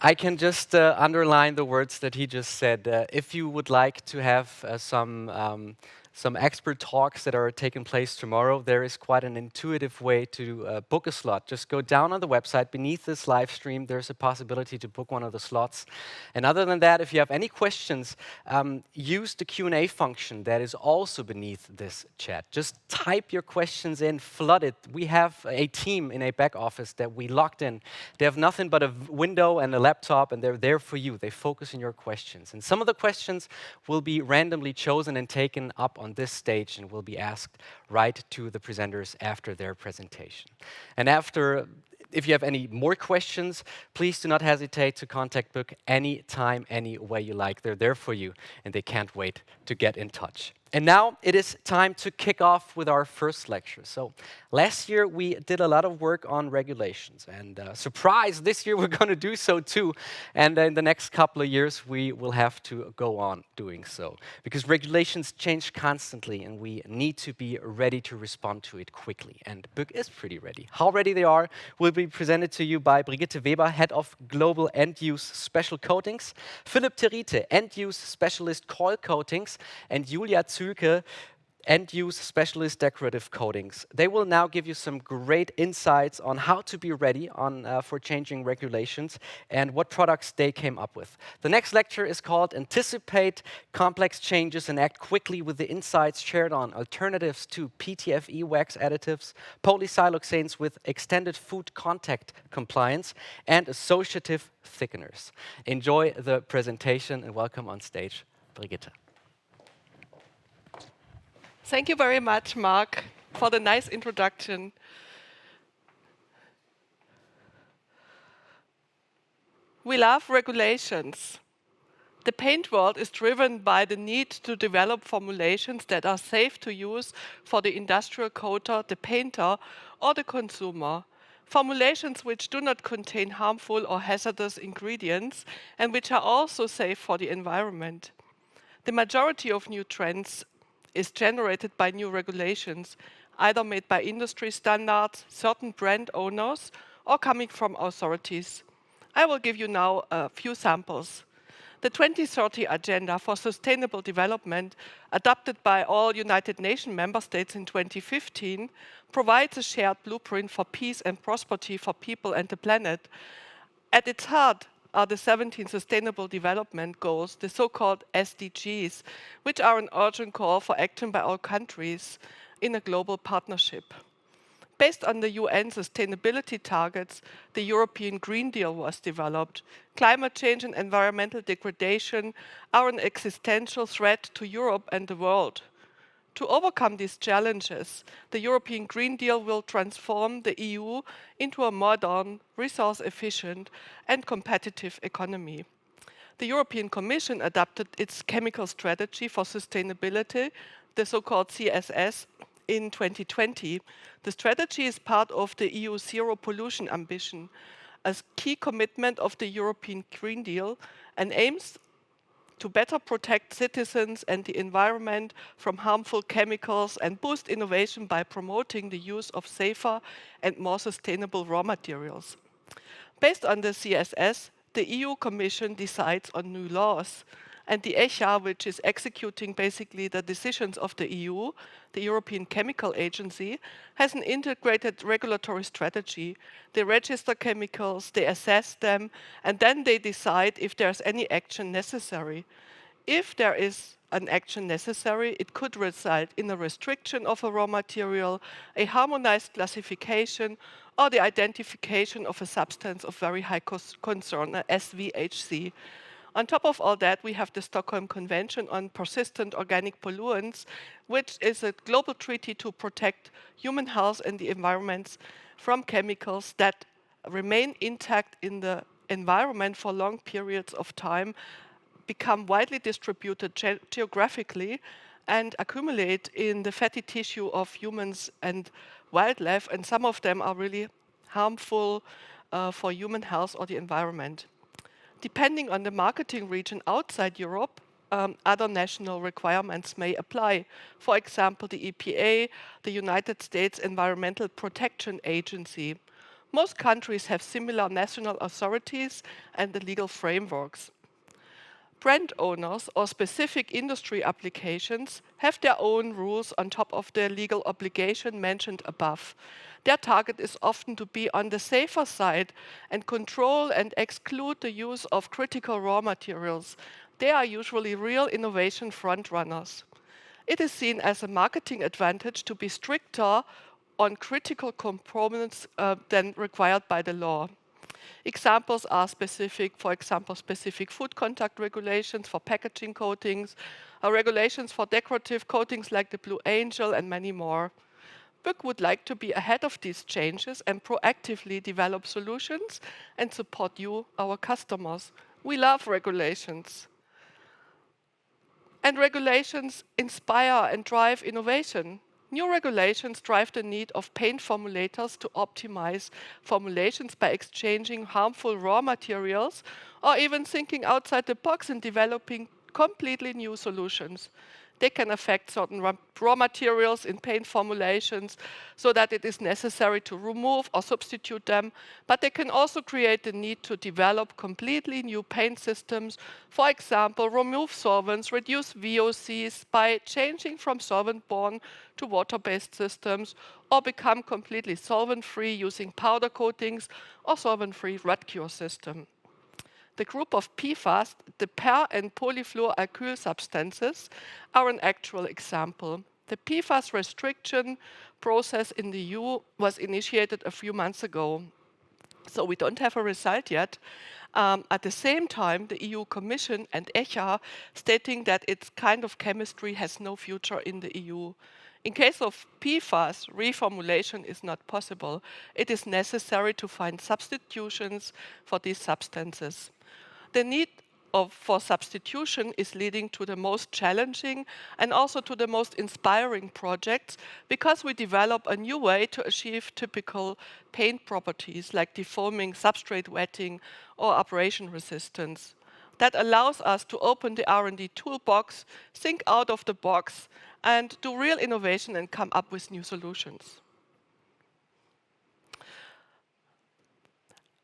I can just underline the words that he just said. If you would like to have some expert talks that are taking place tomorrow, there is quite an intuitive way to book a slot. Just go down on the website. Beneath this live stream, there's a possibility to book one of the slots. And other than that, if you have any questions, use the Q&A function that is also beneath this chat. Just type your questions in, flood it. We have a team in a back office that we locked in. They have nothing but a window and a laptop, and they're there for you. They focus on your questions. And some of the questions will be randomly chosen and taken up on this stage and will be asked right to the presenters after their presentation. And if you have any more questions, please do not hesitate to contact Book anytime, any way you like. They're there for you, and they can't wait to get in touch. And now it is time to kick off with our first lecture. So last year we did a lot of work on regulations, and surprise, this year we're going to do so too. And in the next couple of years we will have to go on doing so, because regulations change constantly and we need to be ready to respond to it quickly. And Book is pretty ready. How ready they are will be presented to you by Brigitte Weber, Head of Global Enduse Special Coatings, Philipp Teriete, Enduse Specialist Coil Coatings, and Julia Zühlke, Enduse Specialist Decorative Coatings. They will now give you some great insights on how to be ready for changing regulations and what products they came up with. The next lecture is called Anticipate Complex Changes and Act Quickly with the Insights Shared on Alternatives to PTFE wax additives, polysiloxanes with extended food contact compliance, and associative thickeners. Enjoy the presentation and welcome on stage, Brigitte. Thank you very much, Mark, for the nice introduction. We love regulations. The paint world is driven by the need to develop formulations that are safe to use for the industrial coater, the painter, or the consumer. Formulations which do not contain harmful or hazardous ingredients and which are also safe for the environment. The majority of new trends is generated by new regulations, either made by industry standards, certain brand owners, or coming from authorities. I will give you now a few samples. The 2030 Agenda for Sustainable Development, adopted by all United Nations member states in 2015, provides a shared blueprint for peace and prosperity for people and the planet. At its heart are the 17 Sustainable Development Goals, the so-called SDGs, which are an urgent call for action by all countries in a global partnership. Based on the UN sustainability targets, the European Green Deal was developed. Climate change and environmental degradation are an existential threat to Europe and the world. To overcome these challenges, the European Green Deal will transform the EU into a modern, resource-efficient and competitive economy. The European Commission adopted its chemical strategy for sustainability, the so-called CSS, in 2020. The strategy is part of the EU zero pollution ambition, a key commitment of the European Green Deal, and aims to better protect citizens and the environment from harmful chemicals and boost innovation by promoting the use of safer and more sustainable raw materials. Based on the CSS, the EU Commission decides on new laws, and the ECHA, which is executing basically the decisions of the EU, the European Chemical Agency, has an integrated regulatory strategy. They register chemicals, they assess them, and then they decide if there's any action necessary. If there is an action necessary, it could result in a restriction of a raw material, a harmonized classification, or the identification of a substance of very high concern, a SVHC. On top of all that, we have the Stockholm Convention on Persistent Organic Pollutants, which is a global treaty to protect human health and the environment from chemicals that remain intact in the environment for long periods of time, become widely distributed geographically, and accumulate in the fatty tissue of humans and wildlife, and some of them are really harmful for human health or the environment. Depending on the marketing region outside Europe, other national requirements may apply. For example, the EPA, the United States Environmental Protection Agency. Most countries have similar national authorities and the legal frameworks. Brand owners or specific industry applications have their own rules on top of their legal obligation mentioned above. Their target is often to be on the safer side and control and exclude the use of critical raw materials. They are usually real innovation frontrunners. It is seen as a marketing advantage to be stricter on critical components than required by the law. Examples are specific, for example, specific food contact regulations for packaging coatings, regulations for decorative coatings like the Blue Angel, and many more. BYK would like to be ahead of these changes and proactively develop solutions and support you, our customers. We love regulations. And regulations inspire and drive innovation. New regulations drive the need of paint formulators to optimize formulations by exchanging harmful raw materials or even thinking outside the box and developing completely new solutions. They can affect certain raw materials in paint formulations so that it is necessary to remove or substitute them, but they can also create the need to develop completely new paint systems. For example, remove solvents, reduce VOCs by changing from solvent-borne to water-based systems, or become completely solvent-free using powder coatings or solvent-free red cure system. The group of PFAS, the per- and polyfluoroalkyl substances, are an actual example. The PFAS restriction process in the EU was initiated a few months ago. So we don't have a result yet. At the same time, the EU Commission and ECHA stating that its kind of chemistry has no future in the EU. In case of PFAS, reformulation is not possible. It is necessary to find substitutions for these substances. The need for substitution is leading to the most challenging and also to the most inspiring projects because we develop a new way to achieve typical paint properties like defoaming, substrate wetting, or abrasion resistance. That allows us to open the R&D toolbox, think out of the box, and do real innovation and come up with new solutions.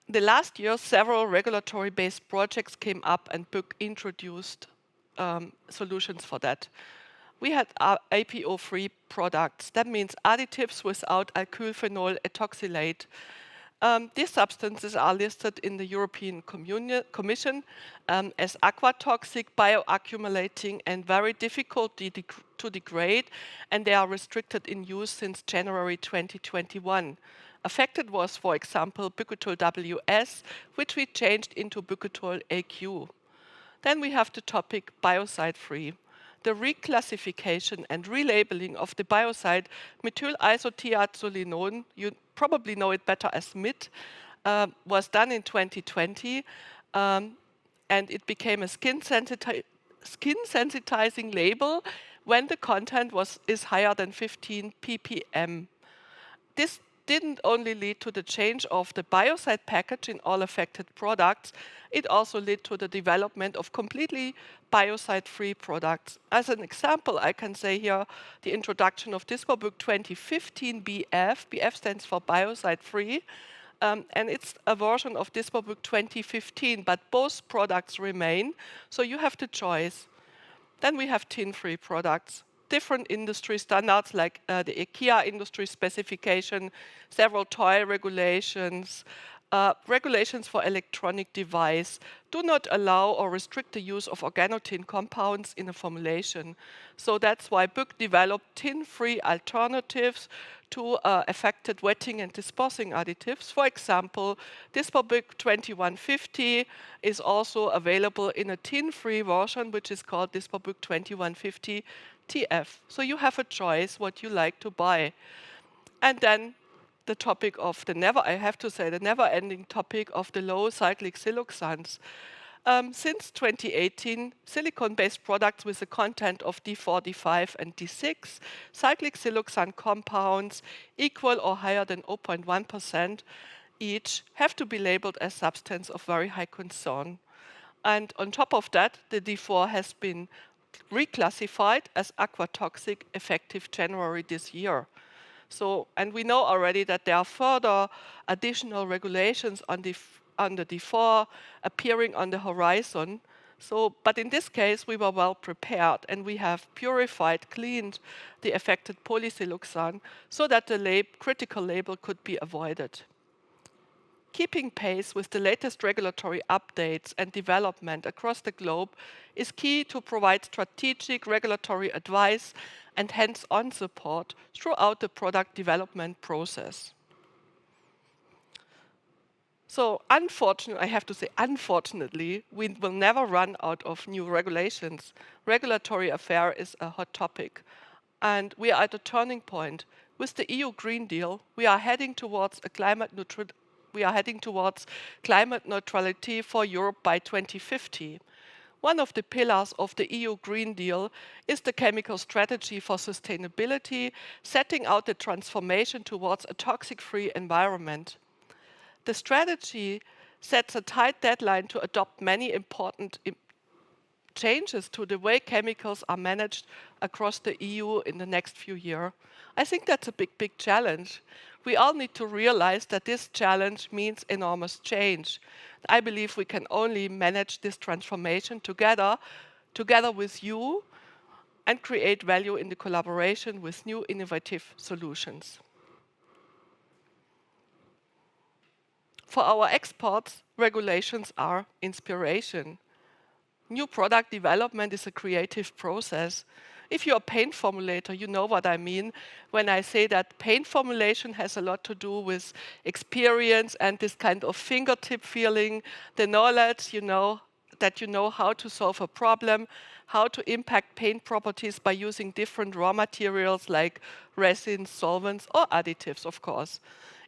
The last year, several regulatory-based projects came up and BYK introduced solutions for that. We had APO-free products. That means additives without alkyl phenol ethoxylate. These substances are listed in the European Commission as aquatoxic, bioaccumulating, and very difficult to degrade, and they are restricted in use since January 2021. Affected was, for example, Byketol WS, which we changed into Byketol AQ. Then we have the topic biocide-free. The reclassification and relabeling of the biocide methyl isothiazolinone, you probably know it better as MIT, was done in 2020, and it became a skin sensitizing label when the content is higher than 15 ppm. This didn't only lead to the change of the biocide package in all affected products, it also led to the development of completely biocide-free products. As an example, I can say here the introduction of BYK 2015 BF. BF stands for biocide-free, and it's a version of BYK 2015, but both products remain, so you have the choice. Then we have tin-free products. Different industry standards like the IKEA industry specification, several toy regulations, regulations for electronic device do not allow or restrict the use of organotin compounds in a formulation. So that's why BYK developed tin-free alternatives to affected wetting and dispersing additives. For example, BYK 2150 is also available in a tin-free version, which is called BYK 2150 TF. So you have a choice what you like to buy. And then the topic of the never-ending topic of the low cyclic siloxanes. Since 2018, silicone-based products with a content of D4, D5, and D6, cyclic siloxane compounds equal or higher than 0.1% each have to be labeled as substance of very high concern. And on top of that, the D4 has been reclassified as aquatoxic effective January this year. So, and we know already that there are further additional regulations on the D4 appearing on the horizon. So, but in this case, we were well prepared, and we have purified, cleaned the affected polysiloxane so that the critical label could be avoided. Keeping pace with the latest regulatory updates and development across the globe is key to provide strategic regulatory advice and hands-on support throughout the product development process. So unfortunately, I have to say unfortunately, we will never run out of new regulations. Regulatory affair is a hot topic. And we are at a turning point. With the EU Green Deal, we are heading towards climate neutrality for Europe by 2050. One of the pillars of the EU Green Deal is the chemical strategy for sustainability, setting out the transformation towards a toxic-free environment. The strategy sets a tight deadline to adopt many important changes to the way chemicals are managed across the EU in the next few years. I think that's a big challenge. We all need to realize that this challenge means enormous change. I believe we can only manage this transformation together with you, and create value in the collaboration with new innovative solutions. For our exports, regulations are inspiration. New product development is a creative process. If you're a paint formulator, you know what I mean when I say that paint formulation has a lot to do with experience and this kind of fingertip feeling, the knowledge, that you know how to solve a problem, how to impact paint properties by using different raw materials like resins, solvents, or additives, of course.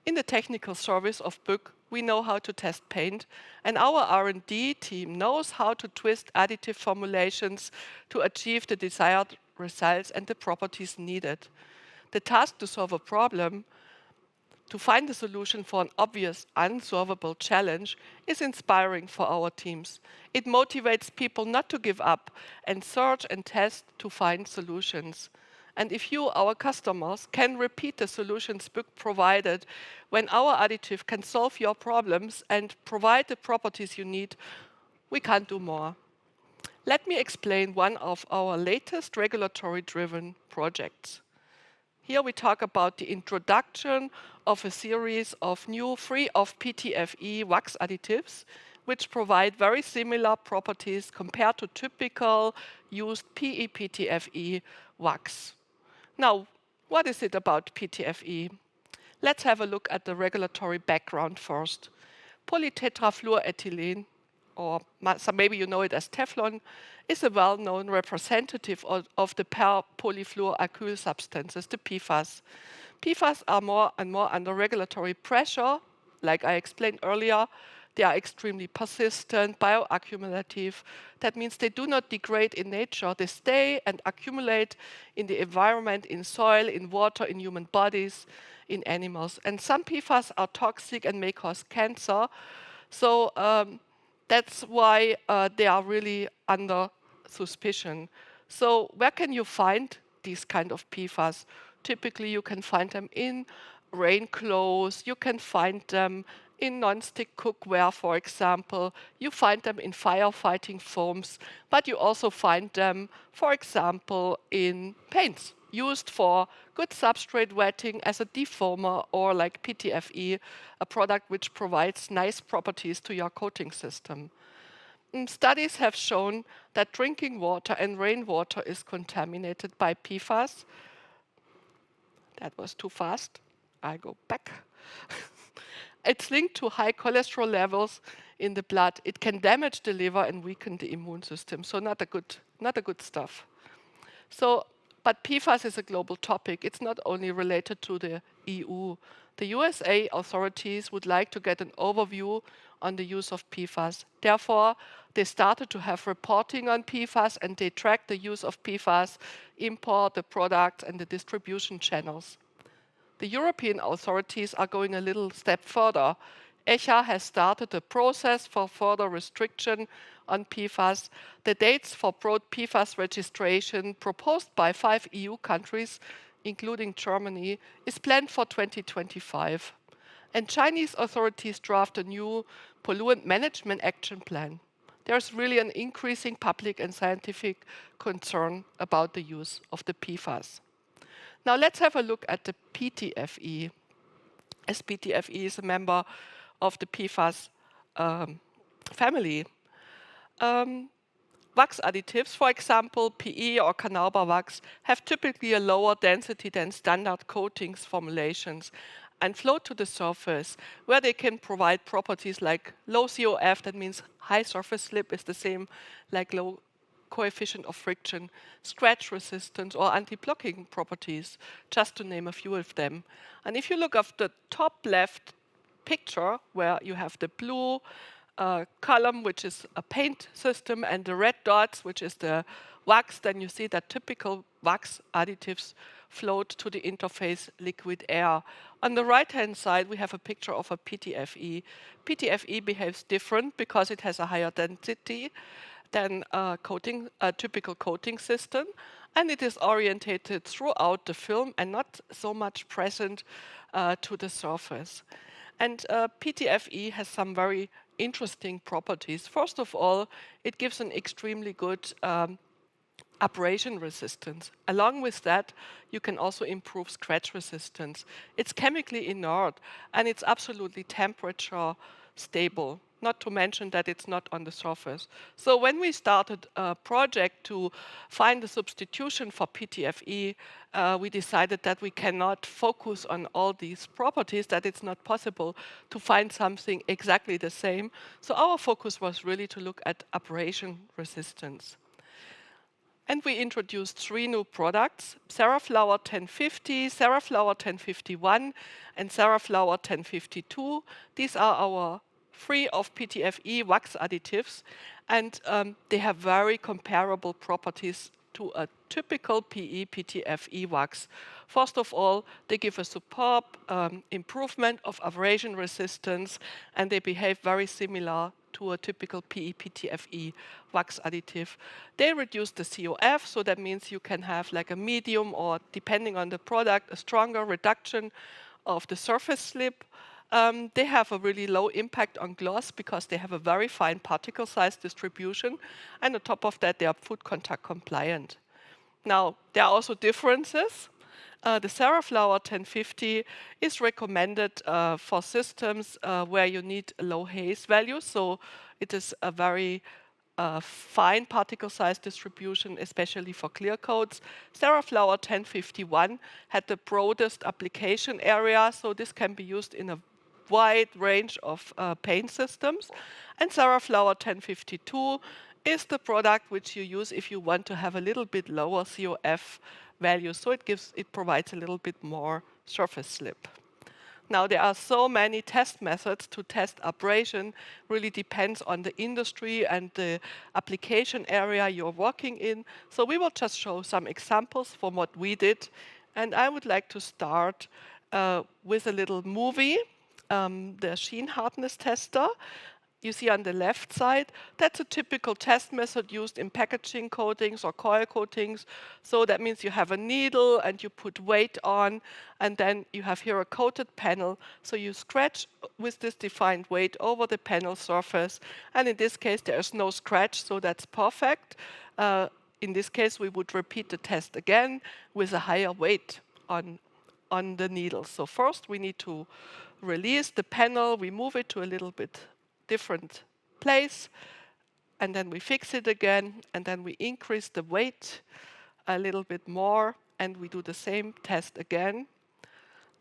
In the technical service of BYK, we know how to test paint, and our R&D team knows how to twist additive formulations to achieve the desired results and the properties needed. The task to solve a problem, to find a solution for an obvious, unsolvable challenge, is inspiring for our teams. It motivates people not to give up and search and test to find solutions. And if you, our customers, can repeat the solutions BYK provided, when our additive can solve your problems and provide the properties you need, we can't do more. Let me explain one of our latest regulatory-driven projects. Here we talk about the introduction of a series of new free of PTFE wax additives, which provide very similar properties compared to typical used PE-PTFE wax. Now, what is it about PTFE? Let's have a look at the regulatory background first. Polytetrafluoroethylene, or maybe you know it as Teflon, is a well-known representative of the polyfluoroalkyl substances, the PFAS. PFAS are more and more under regulatory pressure. Like I explained earlier, they are extremely persistent, bioaccumulative. That means they do not degrade in nature. They stay and accumulate in the environment, in soil, in water, in human bodies, in animals. And some PFAS are toxic and may cause cancer. So that's why they are really under suspicion. So where can you find these kind of PFAS? Typically, you can find them in rain clothes. You can find them in non-stick cookware, for example. You find them in firefighting foams, but you also find them, for example, in paints used for good substrate wetting as a defoamer, or like PTFE, a product which provides nice properties to your coating system. Studies have shown that drinking water and rainwater is contaminated by PFAS. That was too fast. I go back. It's linked to high cholesterol levels in the blood. It can damage the liver and weaken the immune system. So not a good stuff. But PFAS is a global topic. It's not only related to the EU. The USA authorities would like to get an overview on the use of PFAS. Therefore, they started to have reporting on PFAS, and they track the use of PFAS, import, the products, and the distribution channels. The European authorities are going a little step further. ECHA has started a process for further restriction on PFAS. The dates for broad PFAS registration proposed by 5 EU countries including Germany, is planned for 2025. And Chinese authorities draft a new pollutant management action plan. There's really an increasing public and scientific concern about the use of the PFAS. Now let's have a look at the PTFE, as PTFE is a member of the PFAS family. Wax additives, for example, PE or Canauber wax, have typically a lower density than standard coatings formulations and float to the surface, where they can provide properties like low COF, that means high surface slip is the same like low coefficient of friction, scratch resistance, or anti-blocking properties, just to name a few of them. And if you look at the top left picture, where you have the blue column, which is a paint system, and the red dots, which is the wax, then you see that typical wax additives float to the interface liquid air. On the right-hand side, we have a picture of a PTFE. PTFE behaves different because it has a higher density than a typical coating system, and it is orientated throughout the film and not so much present to the surface. And PTFE has some very interesting properties. First of all, it gives an extremely good abrasion resistance. Along with that, you can also improve scratch resistance. It's chemically inert and it's absolutely temperature stable, not to mention that it's not on the surface. So when we started a project to find a substitution for PTFE, we decided that we cannot focus on all these properties, that it's not possible to find something exactly the same. So our focus was really to look at abrasion resistance. And we introduced 3 new products: Saraflower 1050, Saraflower 1051, and Saraflower 1052. These are our free of PTFE wax additives, and they have very comparable properties to a typical PE PTFE wax. First of all, they give a superb improvement of abrasion resistance, and they behave very similar to a typical PE PTFE wax additive. They reduce the COF, so that means you can have like a medium or, depending on the product, a stronger reduction of the surface slip. They have a really low impact on gloss because they have a very fine particle size distribution, and on top of that, they are food contact compliant. Now, there are also differences. The Saraflower 1050 is recommended for systems where you need a low haze value, so it is a very fine particle size distribution, especially for clear coats. Saraflower 1051 had the broadest application area, so this can be used in a wide range of paint systems. And Saraflower 1052 is the product which you use if you want to have a little bit lower COF value, so it provides a little bit more surface slip. Now, there are so many test methods to test abrasion. Really depends on the industry and the application area you're working in. So we will just show some examples from what we did. And I would like to start with a little movie, the sheen hardness tester. You see on the left side, that's a typical test method used in packaging coatings or coil coatings. So that means you have a needle and you put weight on, and then you have here a coated panel. So you scratch with this defined weight over the panel surface. And in this case, there is no scratch, so that's perfect. In this case, we would repeat the test again with a higher weight on the needle. So first, we need to release the panel. We move it to a little bit different place, and then we fix it again, and then we increase the weight a little bit more, and we do the same test again.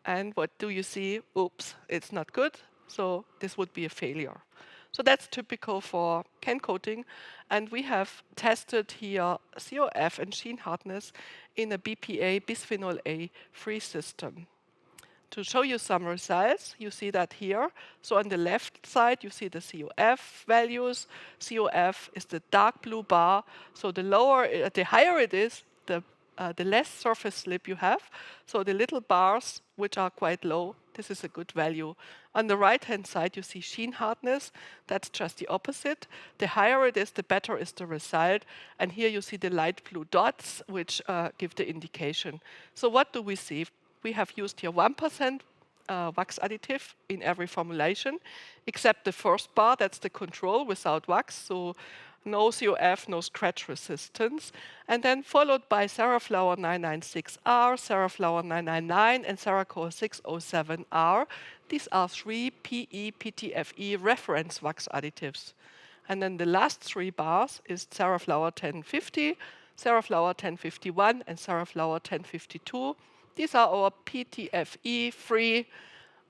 And what do you see? Oops, it's not good, so this would be a failure. So that's typical for can coating, and we have tested here COF and sheen hardness in a BPA bisphenol A free system. To show you some results, you see that here. So on the left side, you see the COF values. COF is the dark blue bar. So the higher it is, the less surface slip you have. So the little bars, which are quite low, This is a good value. On the right-hand side, you see sheen hardness. That's just the opposite. The higher it is, the better is the result. And here you see the light blue dots, which give the indication. So what do we see? We have used here 1% wax additive in every formulation, except the first bar, that's the control without wax. So no COF, no scratch resistance, and then followed by Ceraflower 996R, Ceraflower 999, and Cerakote 607R. These are 3 PE PTFE reference wax additives. And then the last 3 bars is Ceraflower 1050, Ceraflower 1051, and Ceraflower 1052. These are our PTFE-free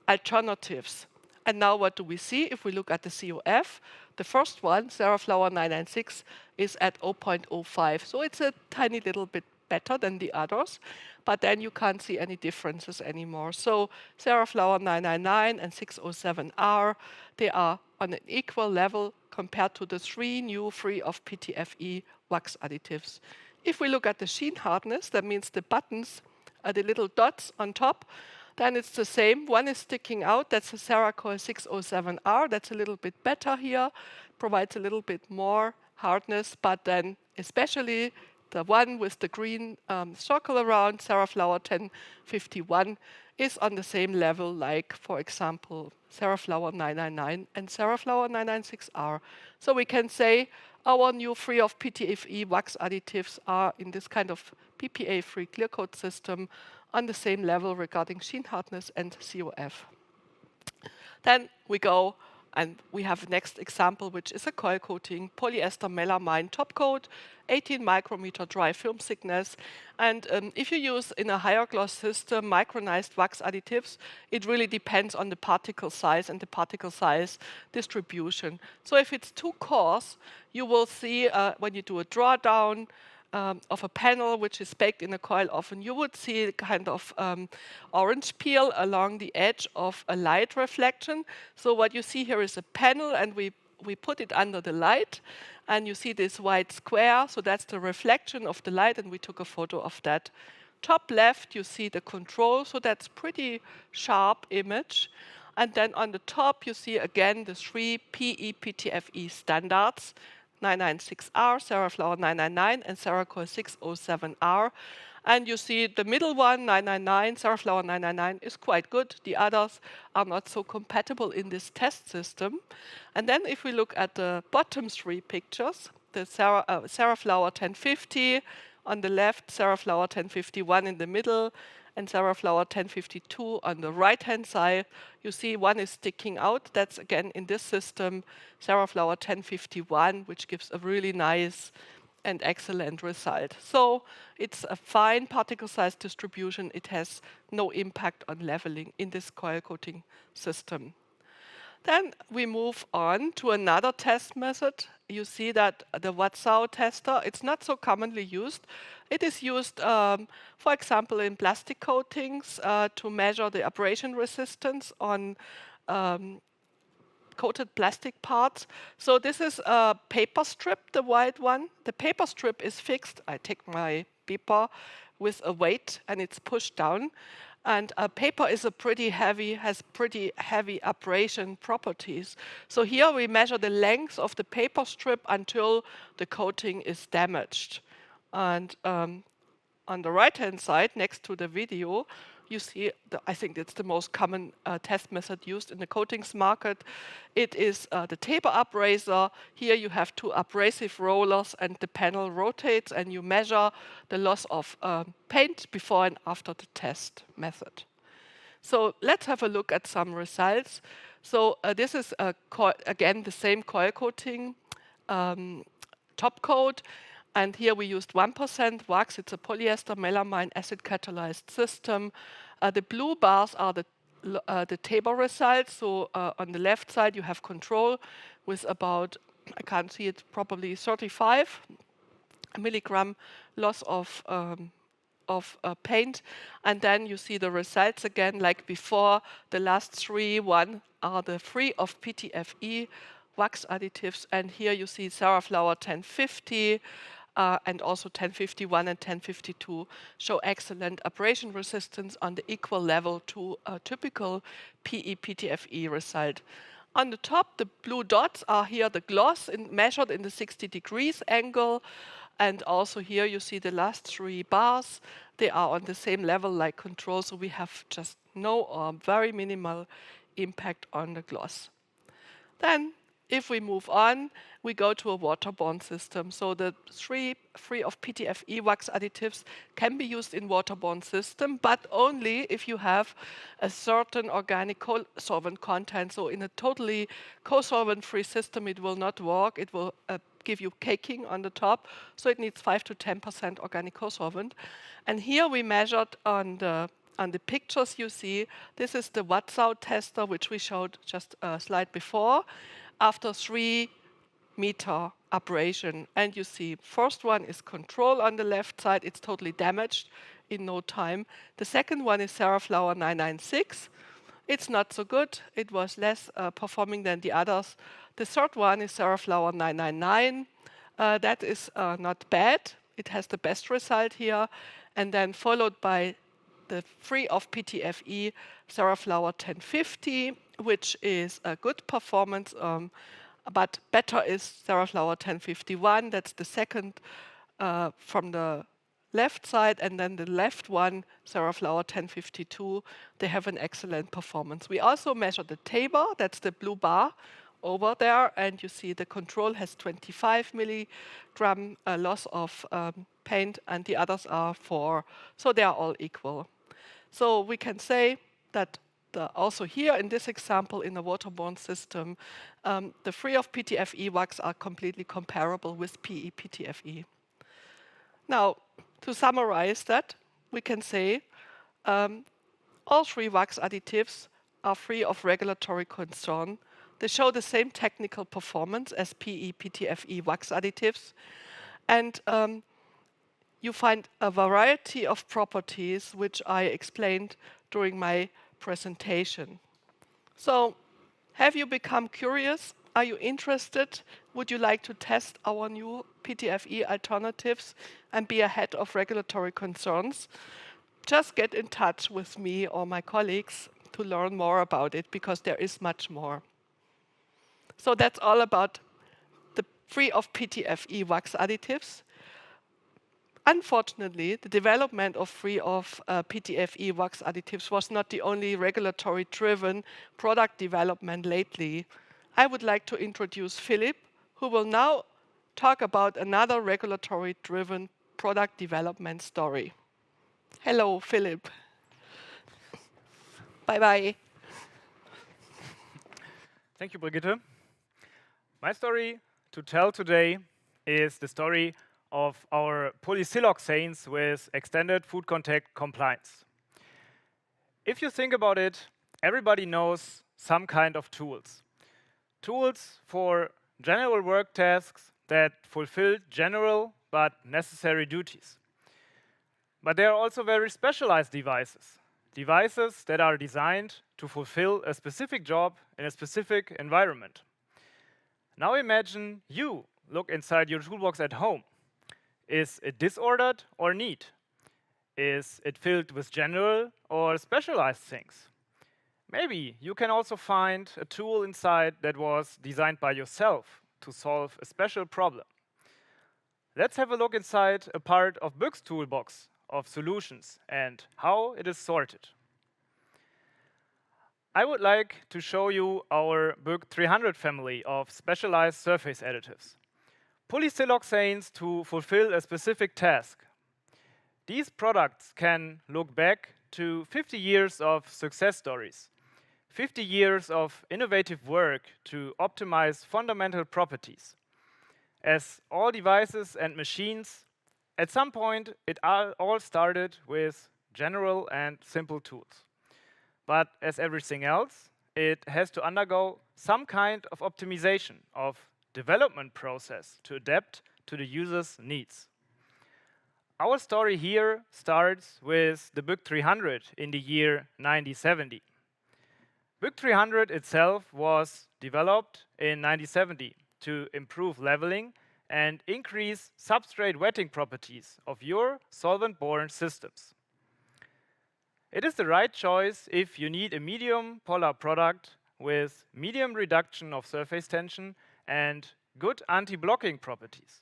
alternatives. And now what do we see if we look at the COF? The first one, Ceraflower 996, is at 0.05. So it's a tiny little bit better than the others, but then you can't see any differences anymore. So Ceraflower 999 and 607R, they are on an equal level compared to the 3 new free of PTFE wax additives. If we look at the sheen hardness, that means the buttons, the little dots on top, then it's the same. One is sticking out. That's the Cerakote 607R. That's a little bit better here, provides a little bit more hardness, but then especially the one with the green circle around, Ceraflower 1051, is on the same level like, for example, Ceraflower 999 and Ceraflower 996R. So we can say our new free of PTFE wax additives are in this kind of PPA-free clear coat system on the same level regarding sheen hardness and COF. Then we go and we have next example, which is a coil coating, polyester melamine top coat, 18 micrometer dry film thickness. And if you use in a higher gloss system micronized wax additives, it really depends on the particle size and the particle size distribution. So if it's too coarse, you will see when you do a drawdown of a panel which is baked in a coil oven, you would see kind of orange peel along the edge of a light reflection. So what you see here is a panel, and we put it under the light, and you see this white square. So that's the reflection of the light, and we took a photo of that. Top left, you see the control, so that's pretty sharp image. And then on the top, you see again the 3 PE PTFE standards, 996R, Ceraflower 999, and Cerakote 607R. And you see the middle one, 999, Ceraflower 999, is quite good. The others are not so compatible in this test system. And then if we look at the bottom 3 pictures, the Ceraflower 1050 on the left, Ceraflower 1051 in the middle, and Ceraflower 1052 on the right-hand side. You see one is sticking out. That's again in this system, Ceraflower 1051, which gives a really nice and excellent result. So it's a fine particle size distribution. It has no impact on leveling in this coil coating system. Then we move on to another test method. You see that the Watzau tester, it's not so commonly used. It is used, for example, in plastic coatings to measure the abrasion resistance on coated plastic parts. So this is a paper strip, the white one. The paper strip is fixed. I take my beeper with a weight and it's pushed down. And paper is has pretty heavy abrasion properties. So here we measure the length of the paper strip until the coating is damaged. And on the right-hand side, next to the video, you see, I think it's the most common test method used in the coatings market. It is the taper abraser. Here you have 2 abrasive rollers and the panel rotates and you measure the loss of paint before and after the test method. So let's have a look at some results. So this is, again, the same coil coating top coat. And here we used 1% wax. It's a polyester melamine acid catalyzed system. The blue bars are the taper results. So on the left side, you have control with about, I can't see it, probably 35 milligram loss of paint. And then you see the results again, like before. The last 3, one are the free of PTFE wax additives. And here you see Ceraflower 1050, and also 1051 and 1052 show excellent abrasion resistance on the equal level to a typical PE-PTFE result. On the top, the blue dots are here the gloss measured in the 60 degrees angle. And also here you see the last 3 bars. They are on the same level like control, so we have just no or very minimal impact on the gloss. Then, if we move on, we go to a waterborne system. So the free of PTFE wax additives can be used in waterborne system, but only if you have a certain organic co-solvent content. So in a totally co-solvent-free system, it will not work. It will give you caking on the top. So it needs 5 to 10% organic co-solvent. And here we measured on the pictures you see, this is the Wattsout tester, which we showed just a slide before, after 3-meter abrasion. And you see, first one is control on the left side. It's totally damaged in no time. The second one is Saraflower 996. It's not so good. It was less performing than the others. The third one is Saraflower 999. That is not bad. It has the best result here. And then followed by the free of PTFE Saraflower 1050, which is a good performance, but better is Saraflower 1051. That's the second from the left side, and then the left one, Saraflower 1052, they have an excellent performance. We also measure the taper, that's the blue bar over there, and you see the control has 25 milligram loss of paint, and the others are 4, so they are all equal. So we can say that also here in this example in a waterborne system, the free of PTFE wax are completely comparable with PE-PTFE. Now, to summarize that, we can say all 3 wax additives are free of regulatory concern. They show the same technical performance as PE-PTFE wax additives. And you find a variety of properties which I explained during my presentation. So, have you become curious? Are you interested? Would you like to test our new PTFE alternatives and be ahead of regulatory concerns? Just get in touch with me or my colleagues to learn more about it, because there is much more. So that's all about the free of PTFE wax additives. Unfortunately, the development of free of PTFE wax additives was not the only regulatory-driven product development lately. I would like to introduce Philipp, who will now talk about another regulatory-driven product development story. Hello, Philipp. Bye-bye. Thank you, Brigitte. My story to tell today is the story of our polysiloxanes with extended food contact compliance. If you think about it, everybody knows some kind of tools. Tools for general work tasks that fulfill general but necessary duties. But there are also very specialized devices. Devices that are designed to fulfill a specific job in a specific environment. Now imagine you look inside your toolbox at home. Is it disordered or neat? Is it filled with general or specialized things? Maybe you can also find a tool inside that was designed by yourself to solve a special problem. Let's have a look inside a part of BYK's toolbox of solutions and how it is sorted. I would like to show you our BYK 300 family of specialized surface additives. Polysiloxanes to fulfill a specific task. These products can look back to 50 years of success stories, 50 years of innovative work to optimize fundamental properties. As all devices and machines, at some point it all started with general and simple tools. But as everything else, it has to undergo some kind of optimization of development process to adapt to the user's needs. Our story here starts with the BYK 300 in the year 1970. BYK 300 itself was developed in 1970 to improve leveling and increase substrate wetting properties of your solvent-borne systems. It is the right choice if you need a medium polar product with medium reduction of surface tension and good anti-blocking properties.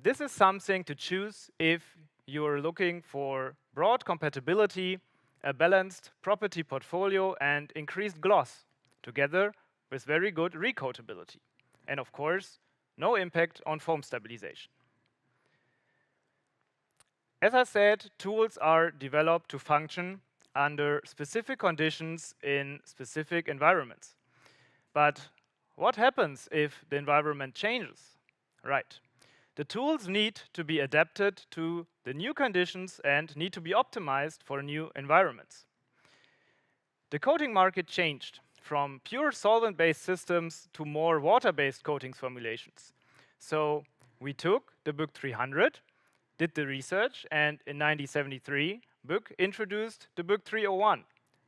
This is something to choose if you're looking for broad compatibility, a balanced property portfolio, and increased gloss, together with very good recoatability. And of course, no impact on foam stabilization. As I said, tools are developed to function under specific conditions in specific environments. But what happens if the environment changes? Right. The tools need to be adapted to the new conditions and need to be optimized for new environments. The coating market changed from pure solvent-based systems to more water-based coatings formulations. So we took the BYK 300, did the research, and in 1973, BYK introduced the BYK 301,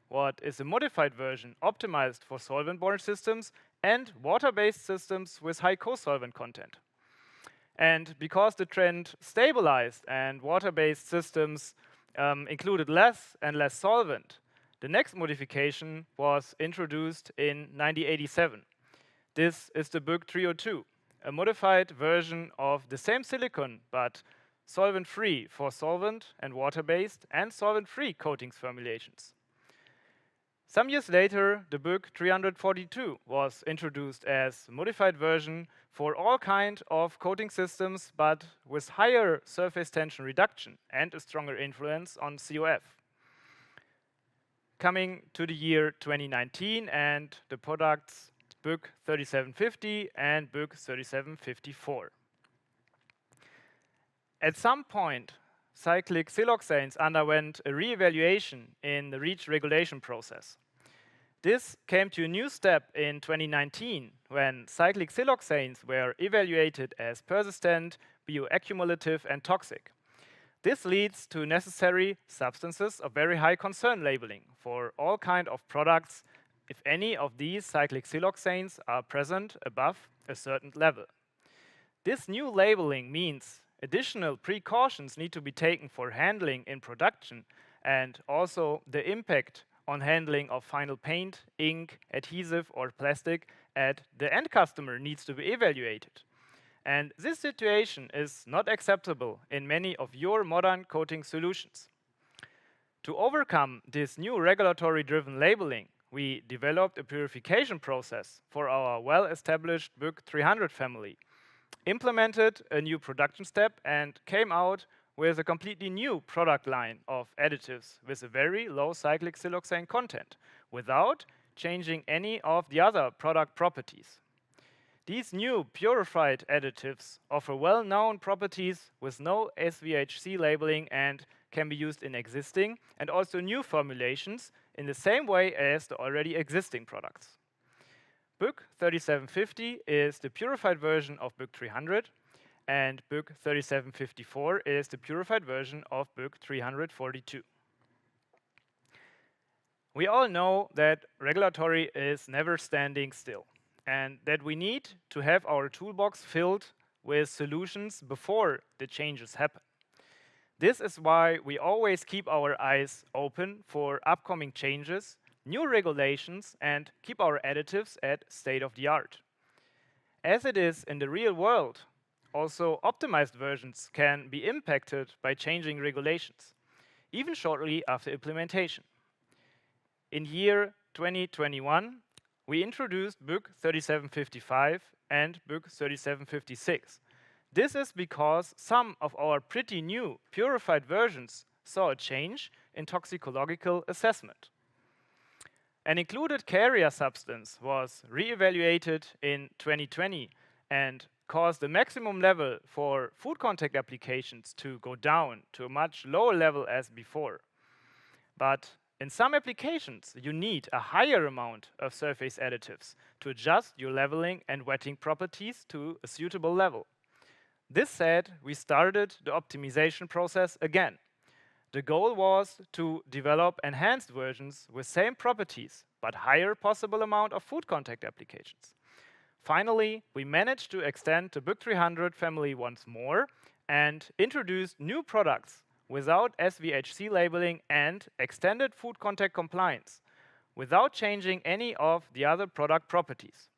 what is a modified version optimized for solvent-borne systems and water-based systems with high co-solvent content. And because the trend stabilized and water-based systems included less and less solvent, the next modification was introduced in 1987. This is the BYK 302, a modified version of the same silicon, but solvent-free for solvent and water-based and solvent-free coatings formulations. Some years later, the BYK 342 was introduced as a modified version for all kinds of coating systems, but with higher surface tension reduction and a stronger influence on COF. Coming to the year 2019 and the products BYK 3750 and BYK 3754. At some point, cyclic siloxanes underwent a re-evaluation in the REACH regulation process. This came to a new step in 2019 when cyclic siloxanes were evaluated as persistent, bioaccumulative, and toxic. This leads to necessary substances of very high concern labeling for all kinds of products if any of these cyclic siloxanes are present above a certain level. This new labeling means additional precautions need to be taken for handling in production, and also the impact on handling of final paint, ink, adhesive, or plastic at the end customer needs to be evaluated. And this situation is not acceptable in many of your modern coating solutions. To overcome this new regulatory-driven labeling, we developed a purification process for our well-established BYK 300 family, implemented a new production step, and came out with a completely new product line of additives with a very low cyclic siloxane content, without changing any of the other product properties. These new purified additives offer well-known properties with no SVHC labeling and can be used in existing and also new formulations in the same way as the already existing products. BYK 3750 is the purified version of BYK 300, and BYK 3754 is the purified version of BYK 342. We all know that regulatory is never standing still, and that we need to have our toolbox filled with solutions before the changes happen. This is why we always keep our eyes open for upcoming changes, new regulations, and keep our additives at state of the art. As it is in the real world, also optimized versions can be impacted by changing regulations, even shortly after implementation. In year 2021, we introduced BYK 3755 and BYK 3756. This is because some of our pretty new purified versions saw a change in toxicological assessment. An included carrier substance was re-evaluated in 2020 and caused the maximum level for food contact applications to go down to a much lower level as before. But in some applications, you need a higher amount of surface additives to adjust your leveling and wetting properties to a suitable level. This said, we started the optimization process again. The goal was to develop enhanced versions with same properties, but higher possible amount of food contact applications. Finally, we managed to extend the BYK 300 family once more and introduced new products without SVHC labeling and extended food contact compliance, without changing any of the other product properties.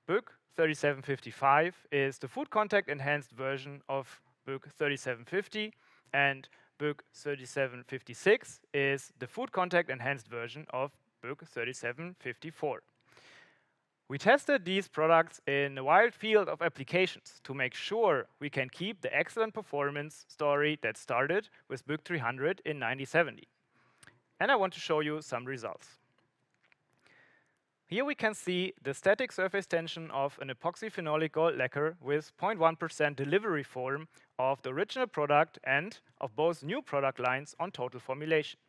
BYK 3755 is the food contact enhanced version of BYK 3750, and BYK 3756 is the food contact enhanced version of BYK 3754. We tested these products in a wide field of applications to make sure we can keep the excellent performance story that started with BYK 300 in 1970. And I want to show you some results. Here we can see the static surface tension of an epoxy phenolic gold lacquer with 0.1% delivery form of the original product and of both new product lines on total formulation.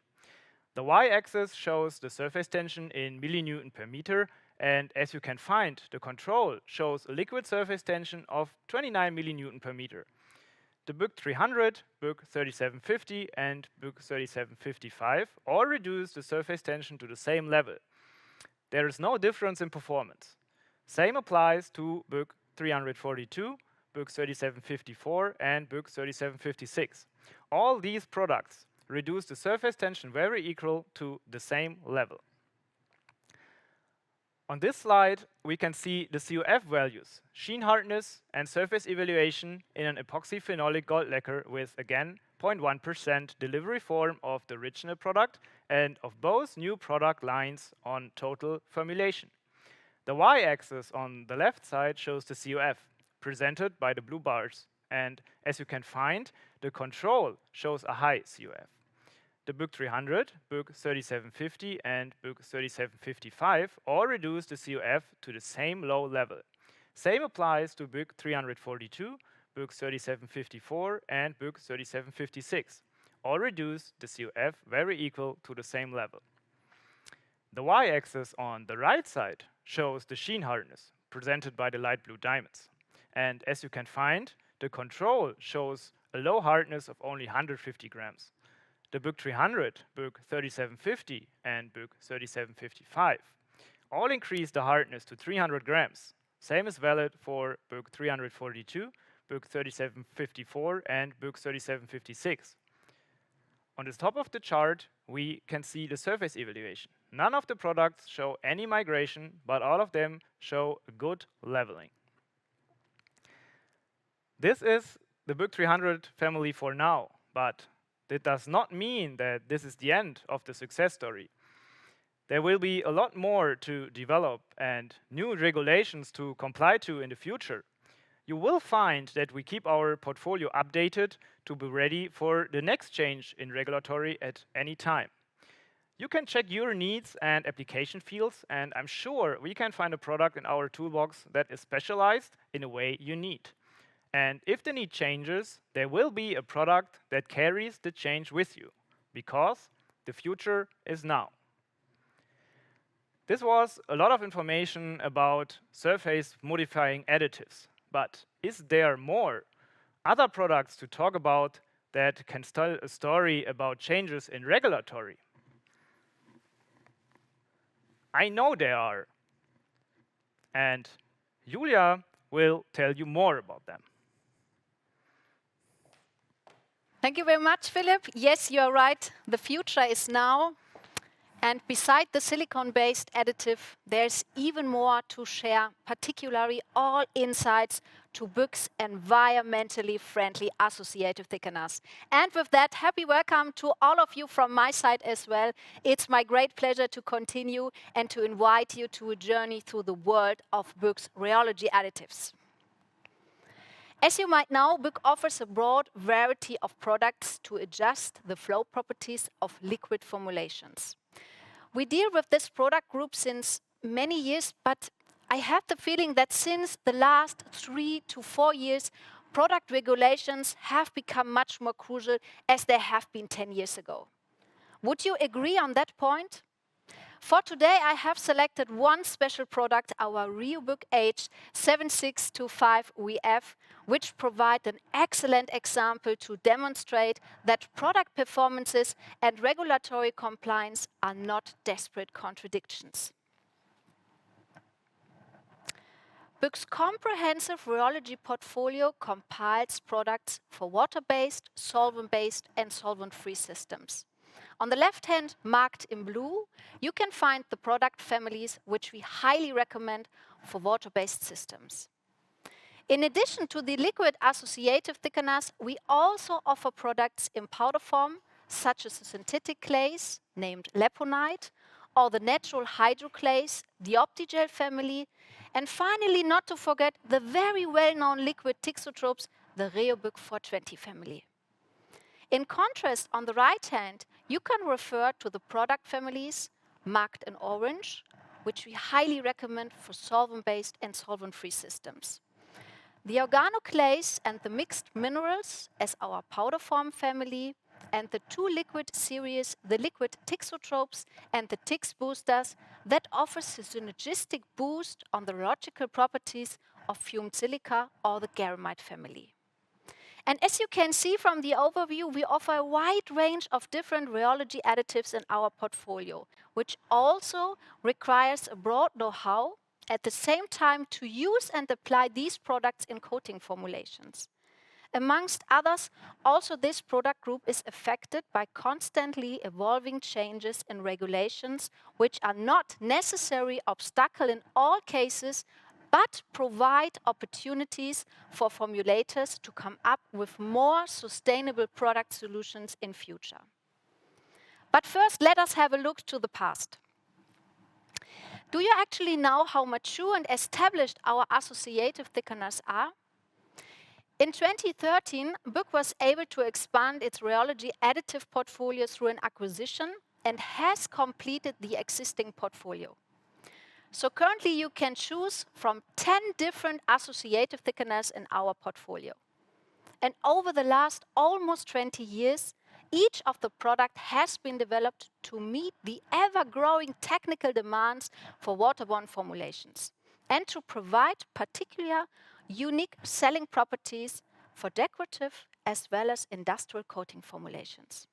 The y-axis shows the surface tension in millinewton per meter, and as you can find, the control shows a liquid surface tension of 29 millinewton per meter. The BYK 300, BYK 3750 and BYK 3755 all reduce the surface tension to the same level. There is no difference in performance. Same applies to BYK 342, BYK 3754 and BYK 3756. All these products reduce the surface tension very equal to the same level. On this slide, we can see the COF values, sheen hardness and surface evaluation in an epoxy phenolic gold lacquer with, again, 0.1% delivery form of the original product and of both new product lines on total formulation. The y-axis on the left side shows the COF, presented by the blue bars. And as you can find, the control shows a high COF. The BYK 300, BYK 3750 and BYK 3755 all reduce the COF to the same low level. Same applies to BYK 342, BYK 3754 and BYK 3756. All reduce the COF very equal to the same level. The y-axis on the right side shows the sheen hardness, presented by the light blue diamonds. And as you can find, the control shows a low hardness of only 150 grams. The BYK 300, BYK 3750 and BYK 3755 all increase the hardness to 300 grams. Same is valid for BYK 342, BYK 3754 and BYK 3756. On the top of the chart, we can see the surface evaluation. None of the products show any migration, but all of them show a good leveling. This is the BYK 300 family for now, but that does not mean that this is the end of the success story. There will be a lot more to develop and new regulations to comply to in the future. You will find that we keep our portfolio updated to be ready for the next change in regulatory at any time. You can check your needs and application fields, and I'm sure we can find a product in our toolbox that is specialized in a way you need. And if the need changes, there will be a product that carries the change with you, because the future is now. This was a lot of information about surface modifying additives, but is there more? Other products to talk about that can tell a story about changes in regulatory? I know there are, and Julia will tell you more about them. Thank you very much, Philipp. Yes, you're right. The future is now. And beside the silicone-based additive, there's even more to share, particularly all insights to BYK's environmentally friendly associative thickeners. And with that, happy welcome to all of you from my side as well. It's my great pleasure to continue and to invite you to a journey through the world of BYK's rheology additives. As you might know, BYK offers a broad variety of products to adjust the flow properties of liquid formulations. We deal with this product group since many years, but I have the feeling that since the last 3 to 4 years, product regulations have become much more crucial as they have been 10 years ago. Would you agree on that point? For today, I have selected one special product, our ReoBYK H7625VF, which provides an excellent example to demonstrate that product performances and regulatory compliance are not desperate contradictions. BYK's comprehensive rheology portfolio compiles products for water-based, solvent-based and solvent-free systems. On the left hand, marked in blue, you can find the product families which we highly recommend for water-based systems. In addition to the liquid associative thickeners, we also offer products in powder form, such as the synthetic clays, named Leponite, or the natural hydroclays, the Optigel family, and finally, not to forget, the very well-known liquid thixotropes, the RheoBYK 420 family. In contrast, on the right hand, you can refer to the product families marked in orange, which we highly recommend for solvent-based and solvent-free systems. The organoclays and the mixed minerals as our powder form family, and the two liquid series, the liquid thixotropes and the Thix boosters, that offers a synergistic boost on the rheological properties of fumed silica or the garamite family. And as you can see from the overview, we offer a wide range of different rheology additives in our portfolio, which also requires a broad know-how at the same time to use and apply these products in coating formulations. Amongst others, also this product group is affected by constantly evolving changes in regulations, which are not necessary obstacle in all cases, but provide opportunities for formulators to come up with more sustainable product solutions in future. But first, let us have a look to the past. Do you actually know how mature and established our associative thickeners are? In 2013, BYK was able to expand its rheology additive portfolio through an acquisition and has completed the existing portfolio. So currently you can choose from 10 different associative thickeners in our portfolio. And over the last almost 20 years, each of the product has been developed to meet the ever-growing technical demands for waterborne formulations and to provide particular unique selling properties for decorative as well as industrial coating formulations.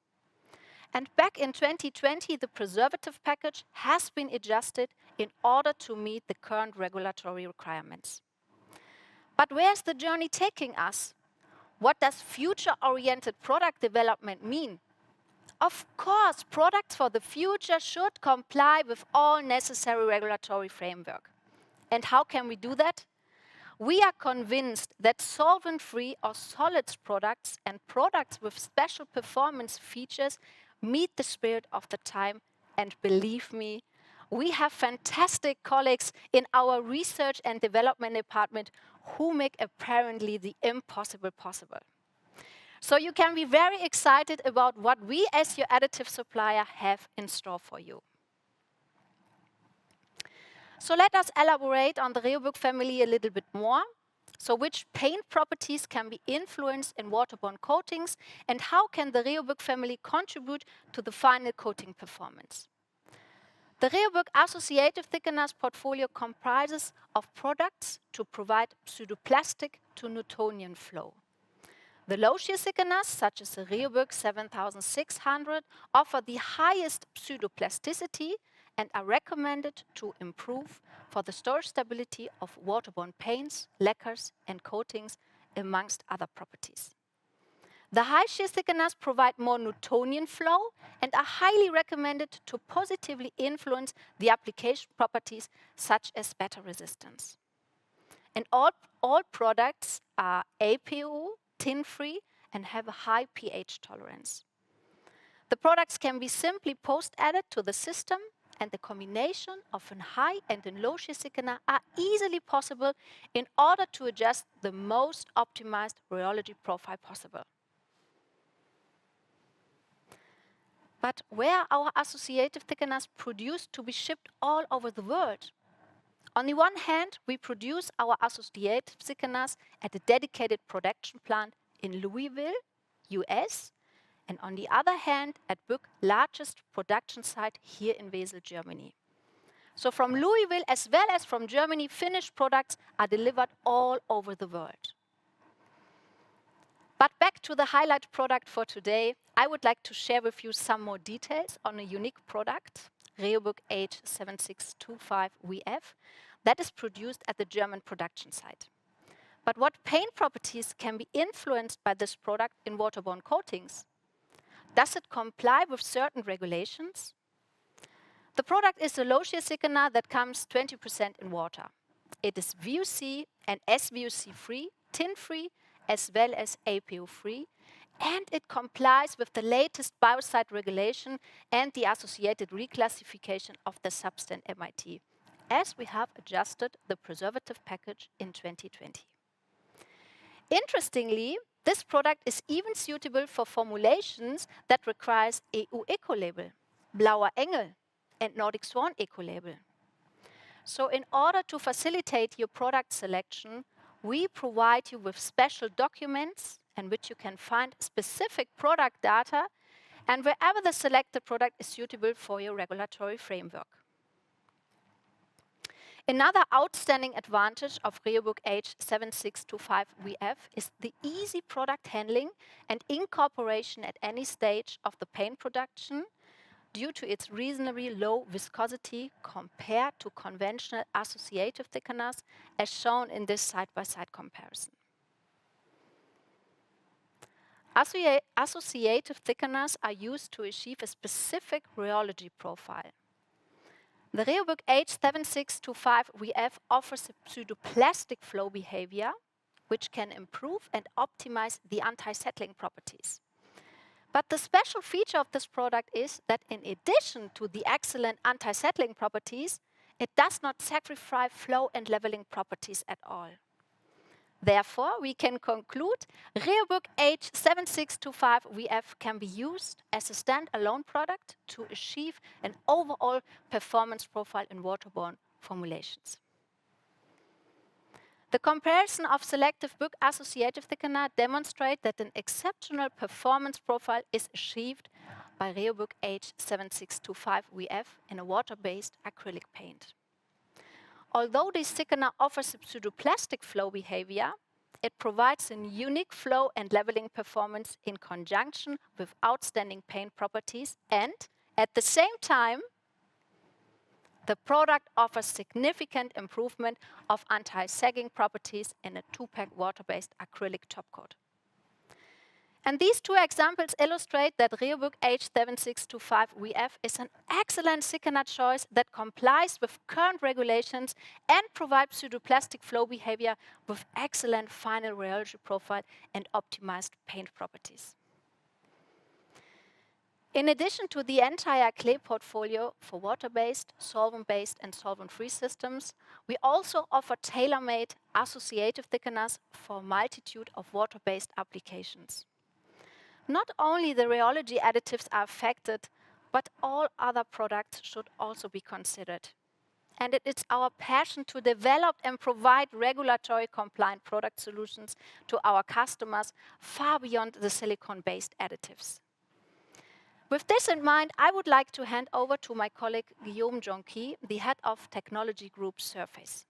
And back in 2020, the preservative package has been adjusted in order to meet the current regulatory requirements. But where's the journey taking us? What does future-oriented product development mean? Of course, products for the future should comply with all necessary regulatory framework. And how can we do that? We are convinced that solvent-free or solids products and products with special performance features meet the spirit of the time. And believe me, we have fantastic colleagues in our research and development department who make apparently the impossible possible. So you can be very excited about what we as your additive supplier have in store for you. So let us elaborate on the RheoBYK family a little bit more. So which paint properties can be influenced in waterborne coatings, and how can the RheoBYK family contribute to the final coating performance? The RheoBYK associative thickeners portfolio comprises of products to provide pseudoplastic to Newtonian flow. The low-shear thickeners, such as the RheoBYK 7600, offer the highest pseudoplasticity and are recommended to improve for the storage stability of waterborne paints, lacquers and coatings, amongst other properties. The high-shear thickeners provide more Newtonian flow and are highly recommended to positively influence the application properties such as batter resistance. And all products are APU, tin-free and have a high pH tolerance. The products can be simply post-added to the system, and the combination of a high and a low shear thickener are easily possible in order to adjust the most optimized rheology profile possible. But where are our associative thickeners produced to be shipped all over the world? On the one hand, we produce our associative thickeners at a dedicated production plant in Louisville, US, and on the other hand, at BYK largest production site here in Wesel, Germany. So from Louisville as well as from Germany, finished products are delivered all over the world. But back to the highlight product for today, I would like to share with you some more details on a unique product, RheoBYK H7625VF, that is produced at the German production site. But what paint properties can be influenced by this product in waterborne coatings? Does it comply with certain regulations? The product is a low-shear thickener that comes 20% in water. It is VOC and SVOC-free, tin-free, as well as APO-free, and it complies with the latest biocide regulation and the associated reclassification of the substance MIT, as we have adjusted the preservative package in 2020. Interestingly, this product is even suitable for formulations that requires EU Eco-label, Blauer Engel, and Nordic Swan Eco-label. So in order to facilitate your product selection, we provide you with special documents in which you can find specific product data and wherever the selected product is suitable for your regulatory framework. Another outstanding advantage of RIOBOK H7625VF is the easy product handling and incorporation at any stage of the paint production due to its reasonably low viscosity compared to conventional associative thickeners, as shown in this side-by-side comparison. Associative thickeners are used to achieve a specific rheology profile. The RIOBOK H7625VF offers a pseudoplastic flow behavior, which can improve and optimize the anti-settling properties. But the special feature of this product is that in addition to the excellent anti-settling properties, it does not sacrifice flow and leveling properties at all. Therefore, we can conclude RIOBOK H7625VF can be used as a standalone product to achieve an overall performance profile in waterborne formulations. The comparison of selective book associative thickener demonstrates that an exceptional performance profile is achieved by RIOBOK H7625VF in a water-based acrylic paint. Although this thickener offers a pseudoplastic flow behavior, it provides a unique flow and leveling performance in conjunction with outstanding paint properties, and at the same time, the product offers significant improvement of anti-sagging properties in a 2-pack water-based acrylic top coat. And these two examples illustrate that RIOBOK H7625VF is an excellent thickener choice that complies with current regulations and provides pseudoplastic flow behavior with excellent final rheology profile and optimized paint properties. In addition to the entire clay portfolio for water-based, solvent-based and solvent-free systems, we also offer tailor-made associative thickeners for a multitude of water-based applications. Not only the rheology additives are affected, but all other products should also be considered. And it is our passion to develop and provide regulatory compliant product solutions to our customers far beyond the silicone-based additives. With this in mind, I would like to hand over to my colleague Guillaume Jonqui, the head of Technology Group Surface.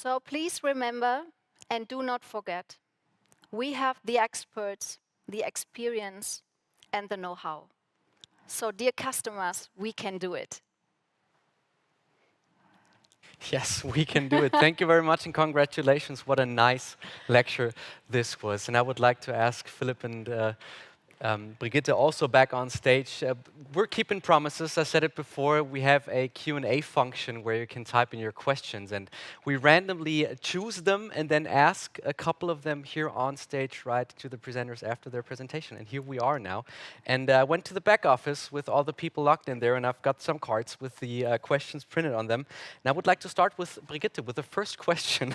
So please remember and do not forget, we have the experts, the experience, and the know-how. So dear customers, we can do it. Yes, we can do it. Thank you very much and congratulations. What a nice lecture this was. And I would like to ask Philipp and Brigitte also back on stage. We're keeping promises. I said it before. We have a Q&A function where you can type in your questions, and we randomly choose them and then ask a couple of them here on stage right to the presenters after their presentation. And here we are now. And I went to the back office with all the people locked in there, and I've got some cards with the questions printed on them. And I would like to start with Brigitte with the first question.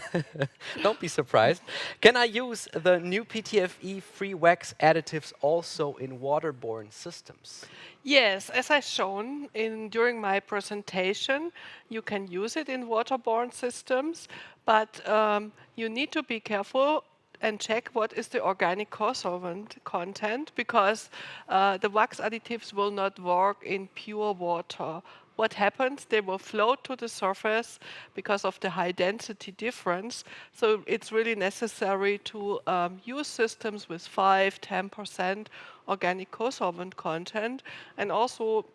Don't be surprised. Can I use the new PTFE-free wax additives also in waterborne systems? Yes, as I shown during my presentation, you can use it in waterborne systems, but you need to be careful and check what is the organic co-solvent content, because the wax additives will not work in pure water. What happens? They will float to the surface because of the high density difference. So it's really necessary to use systems with 5–10% organic co-solvent content. And also,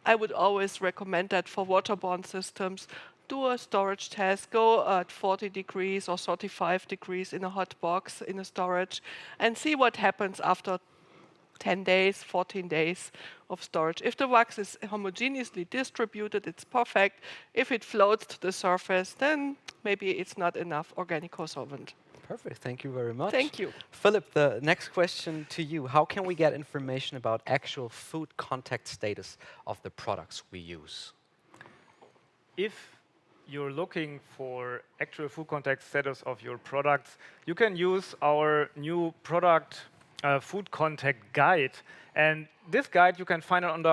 I would always recommend that for waterborne systems, do a storage test, go at 40 degrees or 35 degrees in a hot box in a storage, and see what happens after 10 days, 14 days of storage. If the wax is homogeneously distributed, it's perfect. If it floats to the surface, then maybe it's not enough organic co-solvent. Perfect, thank you very much. Thank you. Philipp, the next question to you. How can we get information about actual food contact status of the products we use? If you're looking for actual food contact status of your products, you can use our new product food contact guide. And this guide you can find on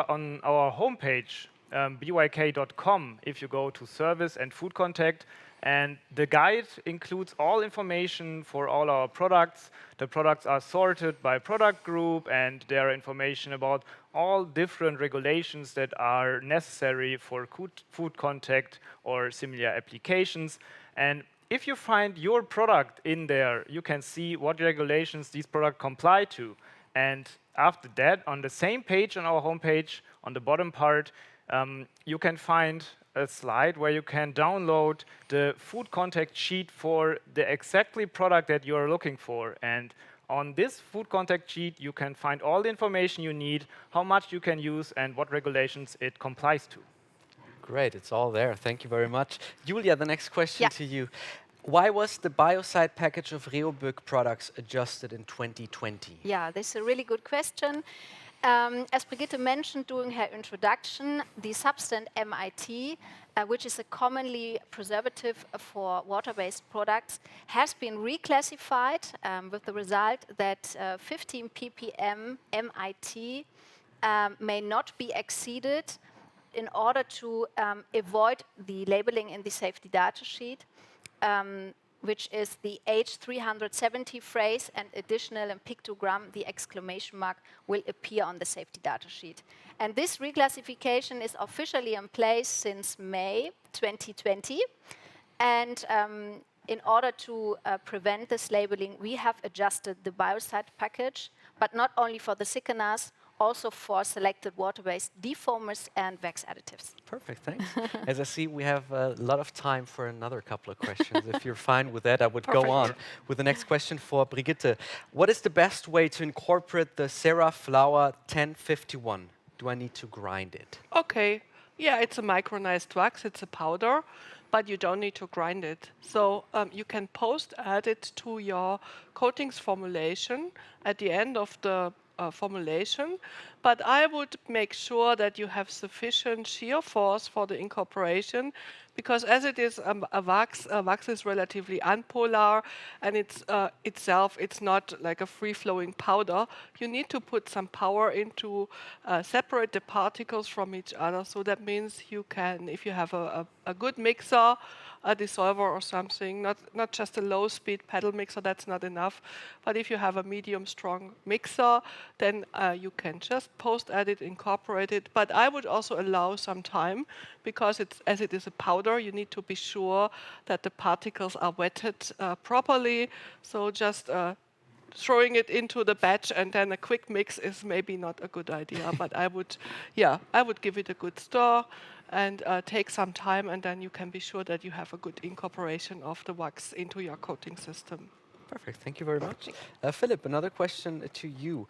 our homepage, byk.com, if you go to service and food contact. And the guide includes all information for all our products. The products are sorted by product group, and there are information about all different regulations that are necessary for food contact or similar applications. And if you find your product in there, you can see what regulations these products comply to. And after that, on the same page on our homepage, on the bottom part, you can find a slide where you can download the food contact sheet for the exactly product that you are looking for. And on this food contact sheet, you can find all the information you need, how much you can use, and what regulations it complies to. Great, it's all there. Thank you very much. Julia, the next question to you. Why was the biocide package of Reoböck products adjusted in 2020? Yeah, this is a really good question. As Brigitte mentioned during her introduction, the substance MIT, which is a commonly preservative for water-based products, has been reclassified with the result that 15 ppm MIT may not be exceeded in order to avoid the labeling in the safety data sheet, which is the H370 phrase, and additional in pictogram, the exclamation mark will appear on the safety data sheet. And this reclassification is officially in place since May 2020. And in order to prevent this labeling, we have adjusted the biocide package, but not only for the thickeners, also for selected water-based defoamers and wax additives. Perfect, thanks. As I see, we have a lot of time for another couple of questions. If you're fine with that, I would go on with the next question for Brigitte. What is the best way to incorporate the Serra Flower 1051? Do I need to grind it? Okay. Yeah, it's a micronized wax. It's a powder, but you don't need to grind it. So you can post-add it to your coatings formulation at the end of the formulation, but I would make sure that you have sufficient shear force for the incorporation, because as it is a wax is relatively unpolar, and it's it's not like a free-flowing powder. You need to put some power into separate the particles from each other. So that means you can, if you have a a good mixer, a dissolver or something, not just a low-speed pedal mixer, that's not enough. But if you have a medium-strong mixer, then you can just post-edit, incorporate it. But I would also allow some time, because as it is a powder, you need to be sure that the particles are wetted properly. So just throwing it into the batch and then a quick mix is maybe not a good idea. But I would give it a good stir and take some time, and then you can be sure that you have a good incorporation of the wax into your coating system. Perfect. Thank you very much. Philipp, another question to you.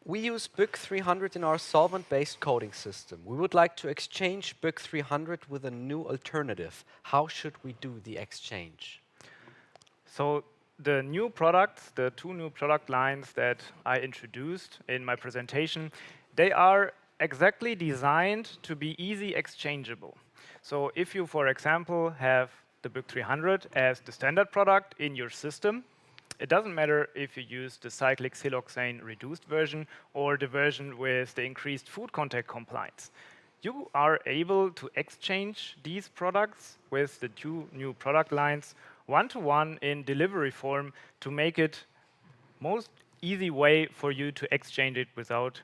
We use BYK 300 in our solvent-based coating system. We would like to exchange BYK 300 with a new alternative. How should we do the exchange? So the new products, the two new product lines that I introduced in my presentation, they are exactly designed to be easy exchangeable. So if you, for example, have the BYK 300 as the standard product in your system, it doesn't matter if you use the cyclic siloxane reduced version or the version with the increased food contact compliance. You are able to exchange these products with the two new product lines one-to-one in delivery form to make it most easy way for you to exchange it without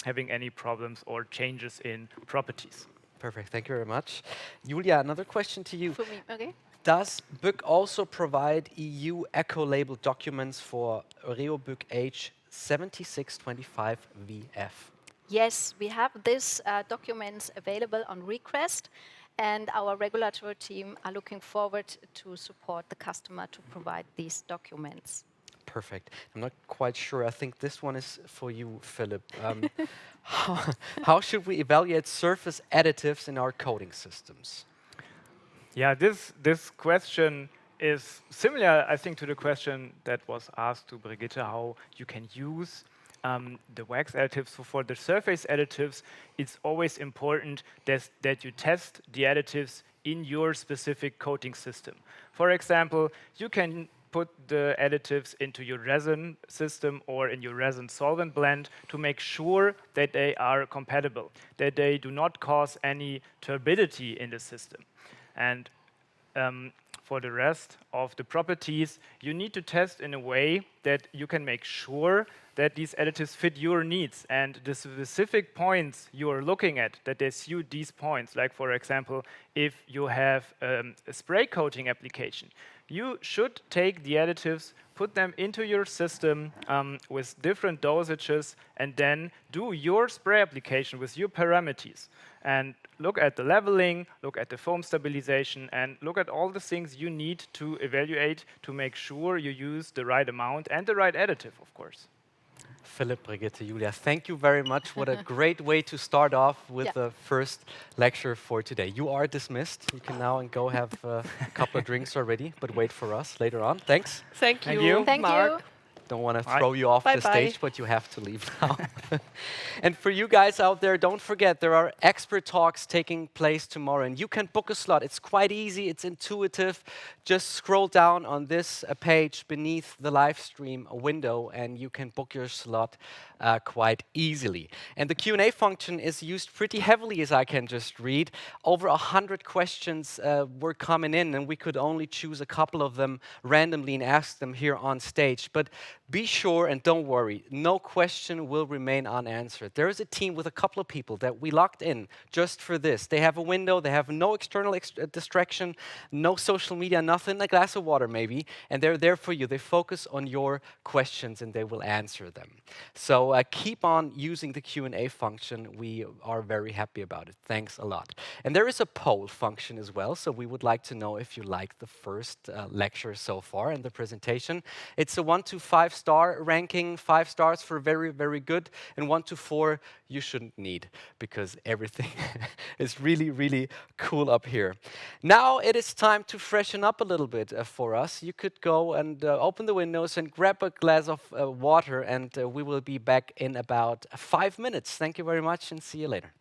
having any problems or changes in properties. Perfect. Thank you very much. Julia, another question to you. For me, okay. Does BYK also provide EU eco-label documents for ReoBYK H7625VF? Yes, we have these documents available on request, and our regulatory team are looking forward to support the customer to provide these documents. Perfect. I'm not quite sure. I think this one is for you, Philipp. How should we evaluate surface additives in our coating systems? Yeah, this question is similar, I think, to the question that was asked to Brigitte, how you can use the wax additives. So for the surface additives, it's always important that you test the additives in your specific coating system. For example, you can put the additives into your resin system or in your resin solvent blend to make sure that they are compatible, that they do not cause any turbidity in the system. And for the rest of the properties, you need to test in a way that you can make sure that these additives fit your needs and the specific points you are looking at, that they suit these points. Like, for example, if you have a spray coating application, you should take the additives, put them into your system with different dosages, and then do your spray application with your parameters. And look at the leveling, look at the foam stabilization, and look at all the things you need to evaluate to make sure you use the right amount and the right additive, of course. Philipp, Brigitte, Julia, thank you very much. What a great way to start off with the first lecture for today. You are dismissed. You can now go have a couple of drinks already, but wait for us later on. Thanks. Thank you, Thank Mark. you. Don't want to throw you off the Bye-bye. stage, but you have to leave now. And for you guys out there, don't forget, there are expert talks taking place tomorrow, and you can book a slot. It's quite easy. It's intuitive. Just scroll down on this page beneath the live stream window, and you can book your slot quite easily. And the Q&A function is used pretty heavily, as I can just read. Over 100 questions were coming in, and we could only choose a couple of them randomly and ask them here on stage. But be sure and don't worry, no question will remain unanswered. There is a team with a couple of people that we locked in just for this. They have a window, they have no external distraction, no social media, nothing, a glass of water maybe, and they're there for you. They focus on your questions and they will answer them. So keep on using the Q&A function. We are very happy about it. Thanks a lot. And there is a poll function as well, so we would like to know if you liked the first lecture so far and the presentation. It's a 1 to 5 star ranking, 5 stars for very, very good, and 1 to 4 you shouldn't need, because everything is really, really cool up here. Now it is time to freshen up a little bit for us. You could go and open the windows and grab a glass of water, and we will be back in about 5 minutes. Thank you very much, and see you later.